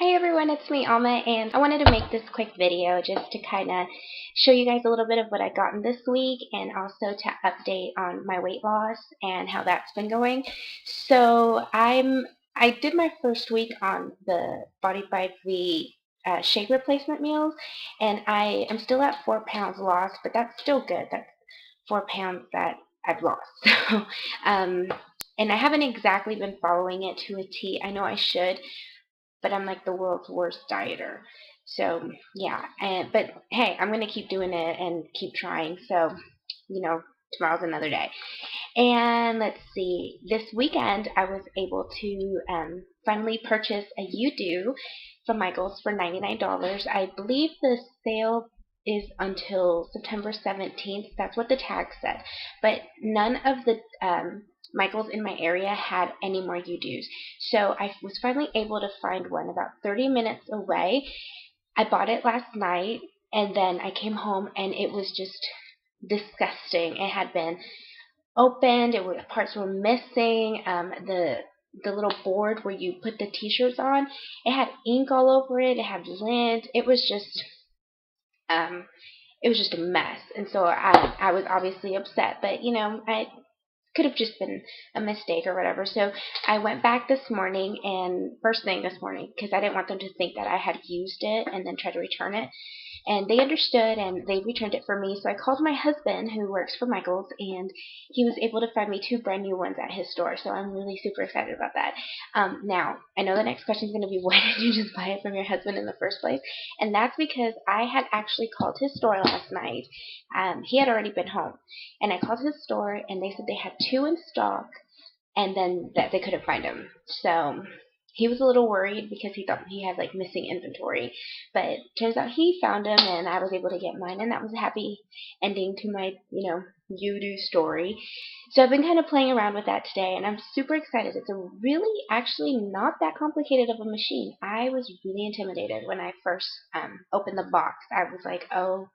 Hi everyone, it's me Alma, and I wanted to make this quick video just to kind of show you guys a little bit of what I gotten this week and also to update on my weight loss and how that's been going. So I did my first week on the Body by V shape replacement meals, and I am still at 4 pounds lost, but that's still good. That's 4 pounds that I've lost. So, and I haven't exactly been following it to a T. I know I should, but I'm like the world's worst dieter. So yeah, but hey, I'm gonna keep doing it and keep trying. So tomorrow's another day. And let's see, this weekend I was able to finally purchase a U-Do from Michaels for $99. I believe the sale is until September 17th. That's what the tag said. But none of the Michaels in my area had any more U-Dos. So I was finally able to find one about 30 minutes away. I bought it last night, and then I came home and it was just disgusting. It had been opened. Parts were missing. The little board where you put the t-shirts on, it had ink all over it. It had lint. Um, it was just a mess. And so I was obviously upset, but I could have just been a mistake or whatever. So I went back this morning, and first thing this morning, because I didn't want them to think that I had used it and then try to return it. And they understood, and they returned it for me. So I called my husband, who works for Michaels, and he was able to find me 2 brand new ones at his store. So I'm really super excited about that. Now, I know the next question is going to be, why did you just buy it from your husband in the first place? And that's because I had actually called his store last night. He had already been home. And I called his store, and they said they had 2 in stock, and then that they couldn't find them. So he was a little worried because he thought he had like missing inventory, but turns out he found them, and I was able to get mine, and that was a happy ending to my you-do story. So I've been kind of playing around with that today, and I'm super excited. It's a really actually not that complicated of a machine. I was really intimidated when I first opened the box. I was like, oh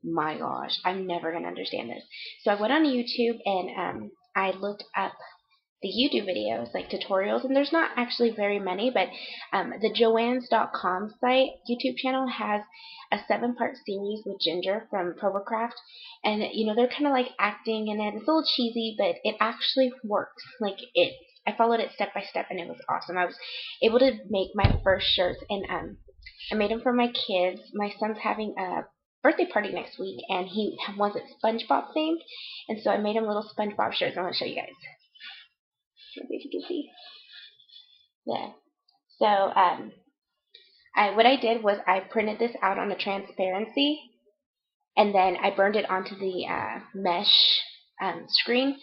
my gosh, I'm never gonna understand this. So I went on YouTube, and I looked up the YouTube videos, like tutorials, and there's not actually very many, but the joannes.com site YouTube channel has a 7-part series with Ginger from Probacraft, and they're kind of like acting in it. It's a little cheesy, but it actually works. I followed it step by step, and it was awesome. I was able to make my first shirts, and I made them for my kids. My son's having a birthday party next week, and he wants it SpongeBob themed, and so I made him little SpongeBob shirts. I want to show you guys. Maybe if you can see. Yeah. So what I did was I printed this out on a transparency, and then I burned it onto the mesh screen,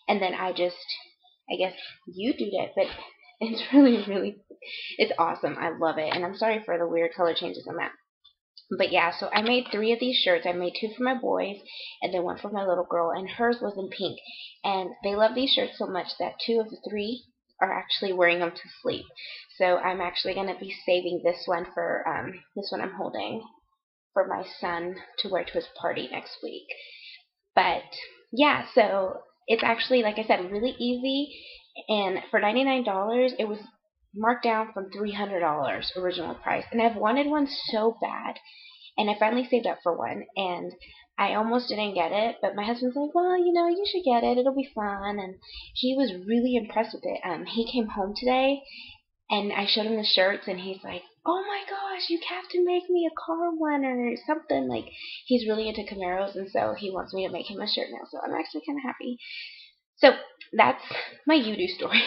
and then I guess you did it, but it's really, it's awesome. I love it, and I'm sorry for the weird color changes on that. But yeah, so I made 3 of these shirts. I made 2 for my boys, and then 1 for my little girl, and hers was in pink. And they love these shirts so much that 2 of the 3 are actually wearing them to sleep. So I'm actually going to be saving this one for, this one I'm holding for my son to wear to his party next week. But yeah, so it's actually, like I said, really easy, and for $99, it was marked down from $300 original price, and I've wanted one so bad, and I finally saved up for one, and I almost didn't get it, but my husband's like, well, you should get it, it'll be fun, and he was really impressed with it. He came home today, and I showed him the shirts, and he's like, oh my gosh, you have to make me a car one or something. Like, he's really into Camaros, and so he wants me to make him a shirt now, so I'm actually kind of happy. So that's my you-do story.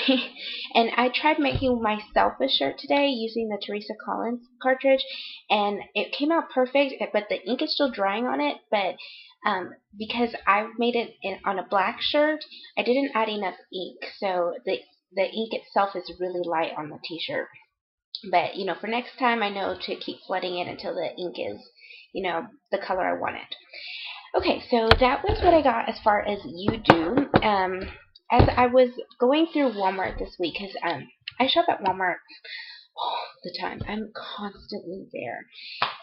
And I tried making myself a shirt today using the Teresa Collins cartridge, and it came out perfect, but the ink is still drying on it. But because I made it on a black shirt, I didn't add enough ink, so the ink itself is really light on the t-shirt. But for next time, I know to keep flooding it until the ink is the color I want it. Okay, so that was what I got as far as you-do. As I was going through Walmart this week, because I shop at Walmart all the time. I'm constantly there.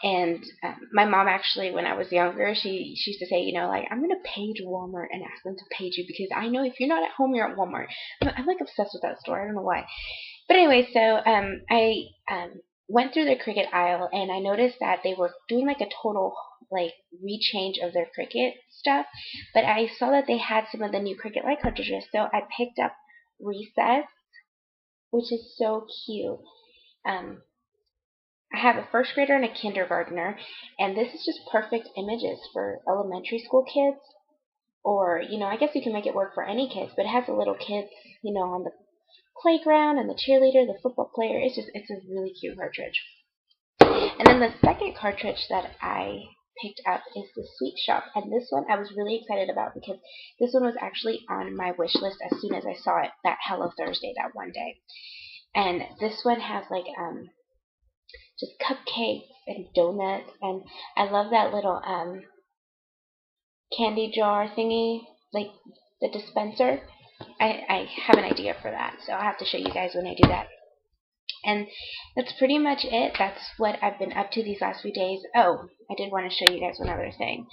And my mom actually, when I was younger, she used to say, like, I'm going to page Walmart and ask them to page you, because I know if you're not at home, you're at Walmart. I'm like obsessed with that store. I don't know why. But anyway, so I went through the Cricut aisle and I noticed that they were doing like a total like rechange of their Cricut stuff, but I saw that they had some of the new Cricut light cartridges, so I picked up Recess, which is so cute. I have a first grader and a kindergartner, and this is just perfect images for elementary school kids, or, I guess you can make it work for any kids, but it has the little kids, on the playground and the cheerleader, the football player. It's a really cute cartridge. And then the second cartridge that I picked up is the Sweet Shop, and this one I was really excited about because this one was actually on my wish list as soon as I saw it that Hello Thursday that one day. And this one has like just cupcakes and donuts, and I love that little candy jar thingy, like the dispenser. I have an idea for that, so I'll have to show you guys when I do that. And that's pretty much it. That's what I've been up to these last few days. Oh, I did want to show you guys one other thing.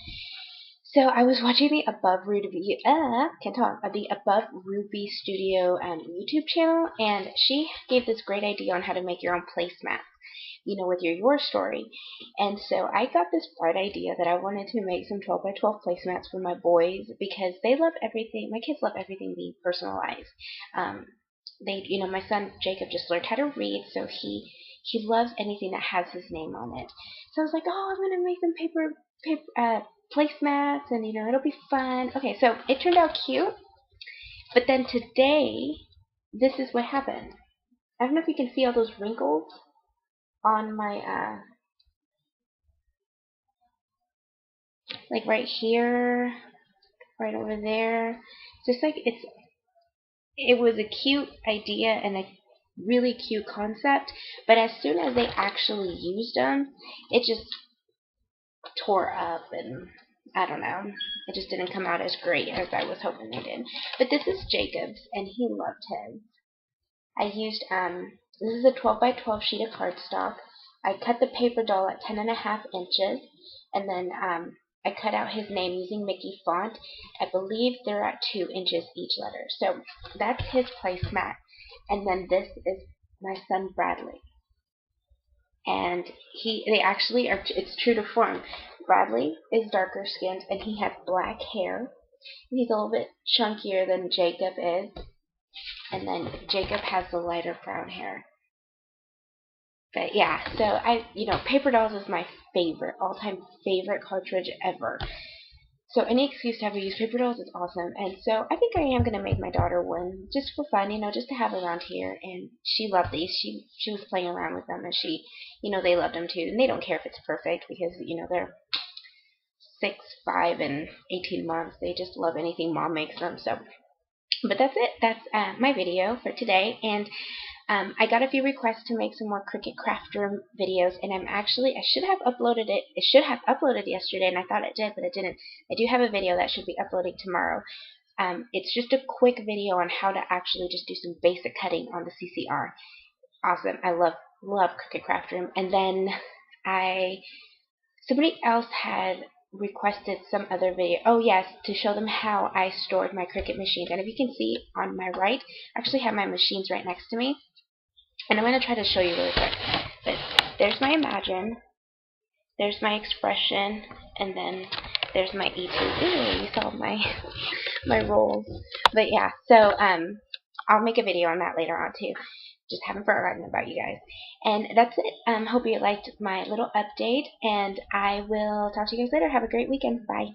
So I was watching the Above Ruby, the Above Ruby Studio YouTube channel, and she gave this great idea on how to make your own placemats, with your story. And so I got this bright idea that I wanted to make some 12 by 12 placemats for my boys because they love everything. My kids love everything being personalized. My son Jacob just learned how to read, so he loves anything that has his name on it. So I was like, oh, I'm gonna make some paper placemats, and it'll be fun. Okay, so it turned out cute, but then today, this is what happened. I don't know if you can see all those wrinkles on my like right here, right over there. Just like it was a cute idea and a really cute concept, but as soon as they actually used them, it just tore up, and I don't know, it just didn't come out as great as I was hoping they did. But this is Jacob's, and he loved his. I used this is a 12 by 12 sheet of cardstock. I cut the paper doll at 10.5 inches, and then I cut out his name using Mickey font. I believe they're at 2 inches each letter. So that's his placemat. And then this is my son Bradley. And they actually are, it's true to form. Bradley is darker skinned and he has black hair. He's a little bit chunkier than Jacob is. And then Jacob has the lighter brown hair. But yeah, so Paper Dolls is my favorite, all-time favorite cartridge ever. So any excuse to ever use Paper Dolls is awesome. And so I think I am going to make my daughter one just for fun, just to have around here. And she loved these. She was playing around with them, and they loved them too. And they don't care if it's perfect because, they're 6, 5, and 18 months. They just love anything mom makes them. So, but that's it. That's my video for today. And I got a few requests to make some more Cricut craft room videos, and I should have uploaded it. It should have uploaded yesterday, and I thought it did, but it didn't. I do have a video that should be uploading tomorrow. It's just a quick video on how to actually just do some basic cutting on the CCR. Awesome. I love Cricut craft room. And then somebody else had requested some other video. Oh yes, to show them how I stored my Cricut machines. And if you can see on my right, I actually have my machines right next to me. And I'm going to try to show you really quick. But there's my Imagine, there's my Expression, and then there's my E2. Ooh, you saw my rolls. But yeah, so I'll make a video on that later on too. Just haven't forgotten about you guys. And that's it. Hope you liked my little update, and I will talk to you guys later. Have a great weekend. Bye.